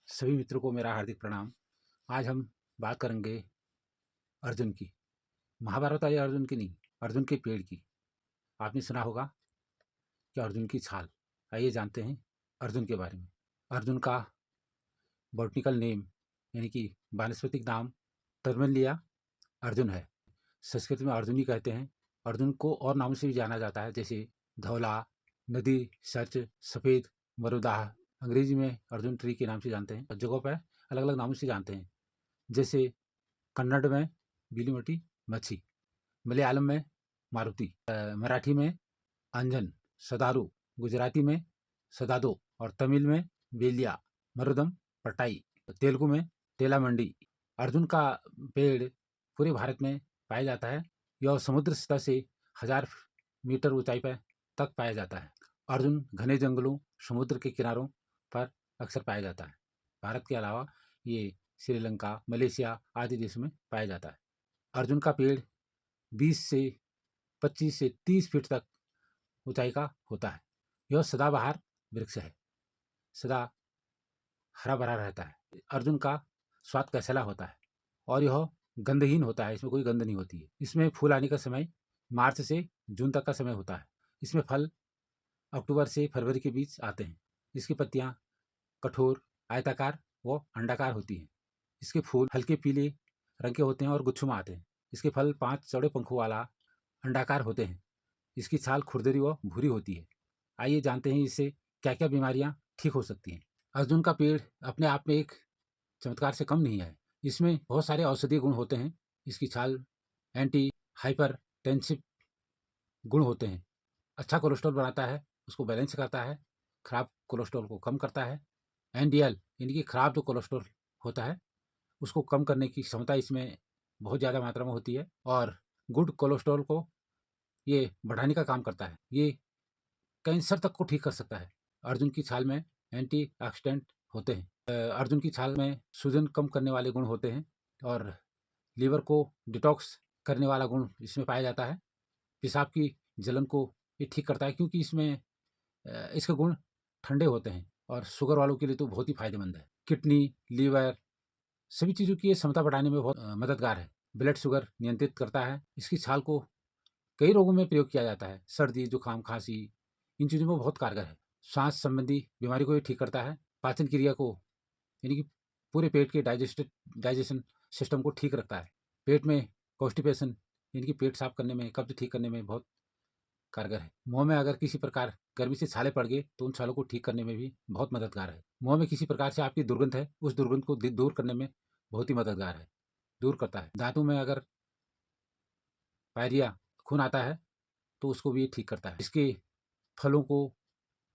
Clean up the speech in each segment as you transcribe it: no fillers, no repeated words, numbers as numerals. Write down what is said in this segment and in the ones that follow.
सभी मित्रों को मेरा हार्दिक प्रणाम। आज हम बात करेंगे अर्जुन की। महाभारत वाले अर्जुन की नहीं, अर्जुन के पेड़ की। आपने सुना होगा कि अर्जुन की छाल। आइए जानते हैं अर्जुन के बारे में। अर्जुन का बॉटनिकल नेम यानी कि वानस्पतिक नाम टर्मेलिया अर्जुन है। संस्कृत में अर्जुनी कहते हैं। अर्जुन को और नामों से भी जाना जाता है, जैसे धौला, नदी, सर्च, सफ़ेद, मरुदाह। अंग्रेजी में अर्जुन ट्री के नाम से जानते हैं और जगहों पर अलग अलग नामों से जानते हैं, जैसे कन्नड़ में बिलीमोटी मच्छी, मलयालम में मारुति, मराठी में अंजन, सदारू, गुजराती में सदादो और तमिल में बेलिया, मरुदम, पटाई, तेलुगु में तेला मंडी। अर्जुन का पेड़ पूरे भारत में पाया जाता है। यह समुद्र सतह से 1000 मीटर ऊंचाई पर तक पाया जाता है। अर्जुन घने जंगलों, समुद्र के किनारों पर अक्सर पाया जाता है। भारत के अलावा ये श्रीलंका, मलेशिया आदि देशों में पाया जाता है। अर्जुन का पेड़ 20 से 25 से 30 फीट तक ऊंचाई का होता है। यह सदाबहार वृक्ष है, सदा हरा भरा रहता है। अर्जुन का स्वाद कसैला होता है और यह गंधहीन होता है, इसमें कोई गंध नहीं होती है। इसमें फूल आने का समय मार्च से जून तक का समय होता है। इसमें फल अक्टूबर से फरवरी के बीच आते हैं। इसकी पत्तियां कठोर, आयताकार व अंडाकार होती हैं। इसके फूल हल्के पीले रंग के होते हैं और गुच्छों में आते हैं। इसके फल 5 चौड़े पंखों वाला अंडाकार होते हैं। इसकी छाल खुरदरी व भूरी होती है। आइए जानते हैं इससे क्या क्या बीमारियां ठीक हो सकती हैं। अर्जुन का पेड़ अपने आप में एक चमत्कार से कम नहीं है। इसमें बहुत सारे औषधीय गुण होते हैं। इसकी छाल एंटी हाइपरटेंसिव गुण होते हैं। अच्छा कोलेस्ट्रॉल बनाता है, उसको बैलेंस करता है, खराब कोलेस्ट्रॉल को कम करता है। एनडीएल यानी कि खराब जो कोलेस्ट्रॉल होता है उसको कम करने की क्षमता इसमें बहुत ज़्यादा मात्रा में होती है और गुड कोलेस्ट्रॉल को ये बढ़ाने का काम करता है। ये कैंसर तक को ठीक कर सकता है। अर्जुन की छाल में एंटीऑक्सीडेंट होते हैं। अर्जुन की छाल में सूजन कम करने वाले गुण होते हैं और लीवर को डिटॉक्स करने वाला गुण इसमें पाया जाता है। पेशाब की जलन को ये ठीक करता है, क्योंकि इसमें इसके गुण ठंडे होते हैं और शुगर वालों के लिए तो बहुत ही फायदेमंद है। किडनी, लीवर सभी चीज़ों की ये क्षमता बढ़ाने में बहुत मददगार है। ब्लड शुगर नियंत्रित करता है। इसकी छाल को कई रोगों में प्रयोग किया जाता है। सर्दी, जुकाम, खांसी इन चीज़ों में बहुत कारगर है। सांस संबंधी बीमारी को ये ठीक करता है। पाचन क्रिया को यानी कि पूरे पेट के डाइजेशन सिस्टम को ठीक रखता है। पेट में कॉन्स्टिपेशन यानी कि पेट साफ करने में, कब्ज ठीक करने में बहुत कारगर है। मुंह में अगर किसी प्रकार गर्मी से छाले पड़ गए तो उन छालों को ठीक करने में भी बहुत मददगार है। मुंह में किसी प्रकार से आपकी दुर्गंध है, उस दुर्गंध को दूर करने में बहुत ही मददगार है, दूर करता है। दांतों में अगर पायरिया खून आता है तो उसको भी ये ठीक करता है। इसके फलों को,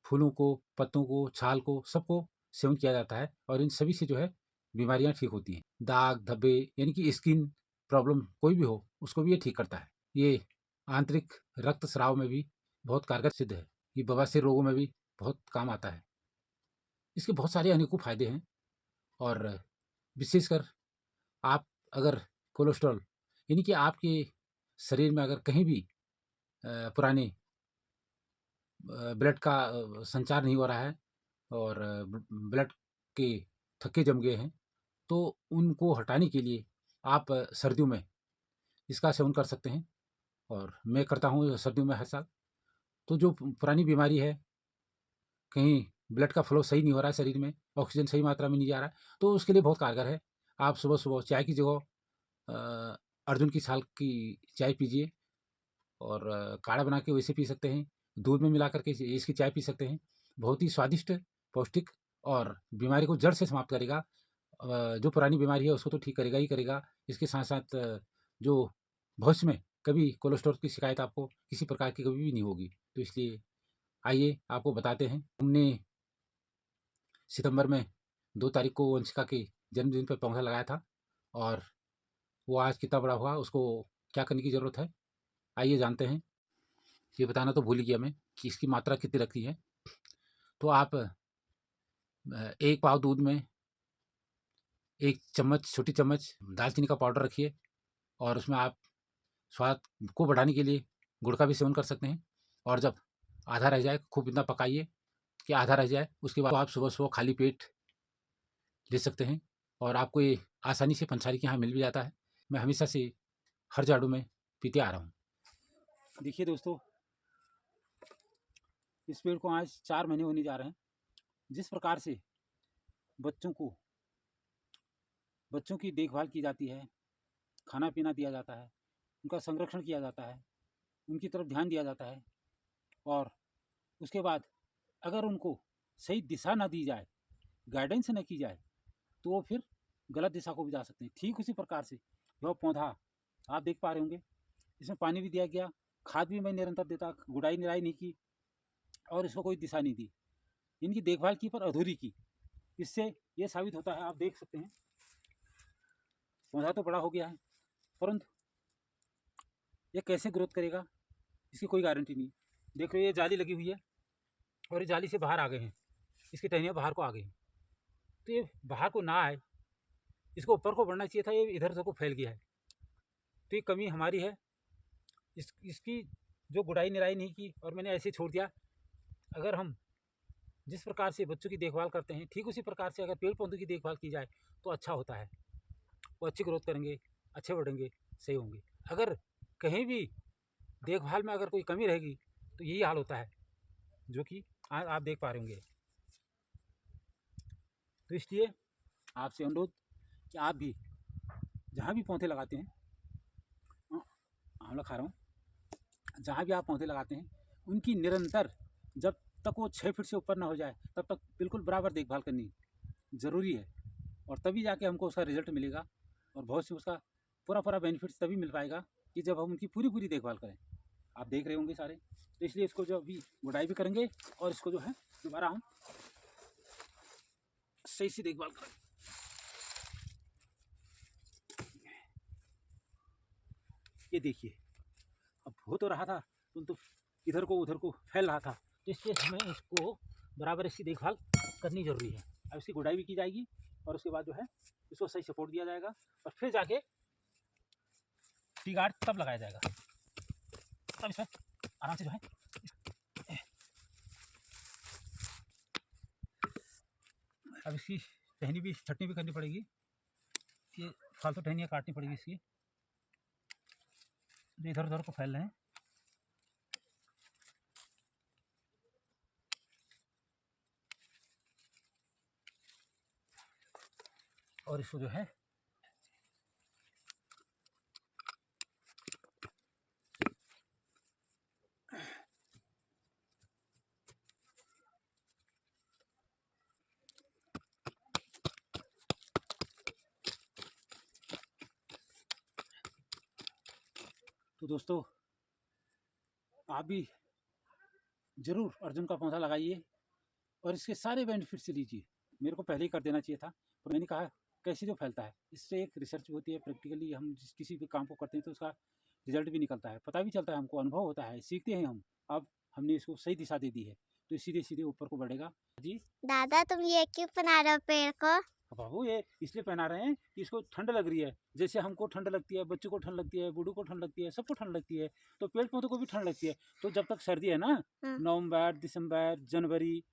फूलों को, पत्तों को, छाल को, सबको सेवन किया जाता है और इन सभी से जो है बीमारियां ठीक होती हैं। दाग, धब्बे यानी कि स्किन प्रॉब्लम कोई भी हो उसको भी ये ठीक करता है। ये आंतरिक रक्तस्राव में भी बहुत कारगर सिद्ध है। ये बवासीर रोगों में भी बहुत काम आता है। इसके बहुत सारे अनेकों फायदे हैं और विशेषकर आप अगर कोलेस्ट्रॉल यानी कि आपके शरीर में अगर कहीं भी पुराने ब्लड का संचार नहीं हो रहा है और ब्लड के थक्के जम गए हैं, तो उनको हटाने के लिए आप सर्दियों में इसका सेवन कर सकते हैं और मैं करता हूँ सर्दियों में हर साल। तो जो पुरानी बीमारी है, कहीं ब्लड का फ्लो सही नहीं हो रहा है शरीर में, ऑक्सीजन सही मात्रा में नहीं जा रहा है, तो उसके लिए बहुत कारगर है। आप सुबह-सुबह चाय की जगह अर्जुन की छाल की चाय पीजिए और काढ़ा बना के वैसे पी सकते हैं। दूध में मिला कर के इसकी चाय पी सकते हैं। बहुत ही स्वादिष्ट, पौष्टिक और बीमारी को जड़ से समाप्त करेगा। जो पुरानी बीमारी है उसको तो ठीक करेगा ही करेगा। इसके साथ-साथ जो भविष्य में कभी कोलेस्ट्रॉल की शिकायत आपको किसी प्रकार की कभी भी नहीं होगी। तो इसलिए आइए आपको बताते हैं। हमने सितंबर में 2 तारीख को वंशिका के जन्मदिन पे पौधा लगाया था और वो आज कितना बड़ा हुआ, उसको क्या करने की ज़रूरत है, आइए जानते हैं। ये बताना तो भूल ही गया मैं कि इसकी मात्रा कितनी रखनी है। तो आप 1 पाव दूध में 1 चम्मच, छोटी चम्मच दालचीनी का पाउडर रखिए और उसमें आप स्वाद को बढ़ाने के लिए गुड़ का भी सेवन कर सकते हैं और जब आधा रह जाए खूब इतना पकाइए कि आधा रह जाए, उसके बाद आप सुबह-सुबह खाली पेट ले सकते हैं और आपको ये आसानी से पंसारी के यहाँ मिल भी जाता है। मैं हमेशा से हर झाड़ू में पीते आ रहा हूँ। देखिए दोस्तों, इस पेड़ को आज 4 महीने होने जा रहे हैं। जिस प्रकार से बच्चों की देखभाल की जाती है, खाना-पीना दिया जाता है, उनका संरक्षण किया जाता है, उनकी तरफ ध्यान दिया जाता है और उसके बाद अगर उनको सही दिशा ना दी जाए, गाइडेंस न की जाए, तो वो फिर गलत दिशा को भी जा सकते हैं। ठीक उसी प्रकार से यह पौधा आप देख पा रहे होंगे, इसमें पानी भी दिया गया, खाद भी मैं निरंतर देता, गुड़ाई-निराई नहीं की और इसको कोई दिशा नहीं दी। इनकी देखभाल की पर अधूरी की। इससे ये साबित होता है, आप देख सकते हैं, पौधा तो बड़ा हो गया है, परंतु ये कैसे ग्रोथ करेगा इसकी कोई गारंटी नहीं। देख रहे हो ये जाली लगी हुई है और ये जाली से बाहर आ गए हैं, इसकी टहनियाँ बाहर को आ गई हैं। तो ये बाहर को ना आए, इसको ऊपर को बढ़ना चाहिए था, ये इधर उधर को फैल गया है। तो ये कमी हमारी है, इसकी जो गुड़ाई निराई नहीं की और मैंने ऐसे छोड़ दिया। अगर हम जिस प्रकार से बच्चों की देखभाल करते हैं, ठीक उसी प्रकार से अगर पेड़ पौधों की देखभाल की जाए तो अच्छा होता है। वो अच्छी ग्रोथ करेंगे, अच्छे बढ़ेंगे, सही होंगे। अगर कहीं भी देखभाल में अगर कोई कमी रहेगी तो यही हाल होता है, जो कि आज आप देख पा रहे होंगे। तो इसलिए आपसे अनुरोध कि आप भी जहाँ भी पौधे लगाते हैं, आंवला खा रहा हूँ, जहाँ भी आप पौधे लगाते हैं उनकी निरंतर, जब तक वो 6 फीट से ऊपर ना हो जाए तब तक बिल्कुल बराबर देखभाल करनी ज़रूरी है और तभी जाके हमको उसका रिजल्ट मिलेगा और बहुत सी उसका पूरा बेनिफिट्स तभी मिल पाएगा कि जब हम उनकी पूरी देखभाल करें। आप देख रहे होंगे सारे, तो इसलिए इसको जो अभी गुड़ाई भी करेंगे और इसको जो है दोबारा हम सही से देखभाल करें। ये देखिए, अब हो तो रहा था परंतु इधर को उधर को फैल रहा था, तो इसलिए हमें इसको बराबर इसकी देखभाल करनी जरूरी है। अब इसकी गुड़ाई भी की जाएगी और उसके बाद जो है इसको सही सपोर्ट दिया जाएगा और फिर जाके टी गार्ड तब लगाया जाएगा, तब इसमें आराम से जो है अब इसकी टहनी भी छटनी भी करनी पड़ेगी, ये फालतू टहनियाँ काटनी पड़ेगी इसकी, जो इधर उधर को फैल रहे हैं। और इसको जो है तो दोस्तों आप भी ज़रूर अर्जुन का पौधा लगाइए और इसके सारे बेनिफिट्स लीजिए। मेरे को पहले ही कर देना चाहिए था, पर मैंने कहा कैसे जो फैलता है, इससे एक रिसर्च होती है, प्रैक्टिकली हम जिस किसी भी काम को करते हैं तो उसका रिजल्ट भी निकलता है, पता भी चलता है, हमको अनुभव होता है, सीखते हैं हम। अब हमने इसको सही दिशा दे दी है तो सीधे सीधे ऊपर को बढ़ेगा। जी दादा, तुम ये क्यों बना रहे हो पेड़ को? बाबू ये इसलिए पहना रहे हैं कि इसको ठंड लग रही है, जैसे हमको ठंड लगती है, बच्चों को ठंड लगती है, बूढ़ों को ठंड लगती है, सबको ठंड लगती है, तो पेड़ पौधों को भी ठंड लगती है। तो जब तक सर्दी है ना, नवंबर, दिसंबर, जनवरी,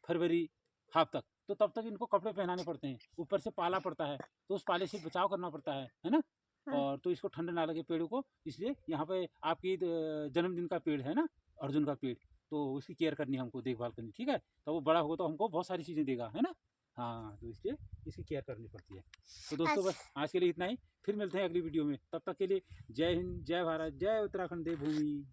फरवरी हाफ तक, तो तब तक इनको कपड़े पहनाने पड़ते हैं, ऊपर से पाला पड़ता है, तो उस पाले से बचाव करना पड़ता है ना। और तो इसको ठंड ना लगे पेड़ों को, इसलिए यहाँ पे आपकी जन्मदिन का पेड़ है ना, अर्जुन का पेड़, तो उसकी केयर करनी है हमको, देखभाल करनी, ठीक है। तो वो बड़ा होगा तो हमको बहुत सारी चीज़ें देगा, है ना। हाँ, तो इसलिए इसकी केयर करनी पड़ती है। तो दोस्तों बस आज के लिए इतना ही, फिर मिलते हैं अगली वीडियो में, तब तक के लिए जय हिंद, जय भारत, जय उत्तराखंड देवभूमि।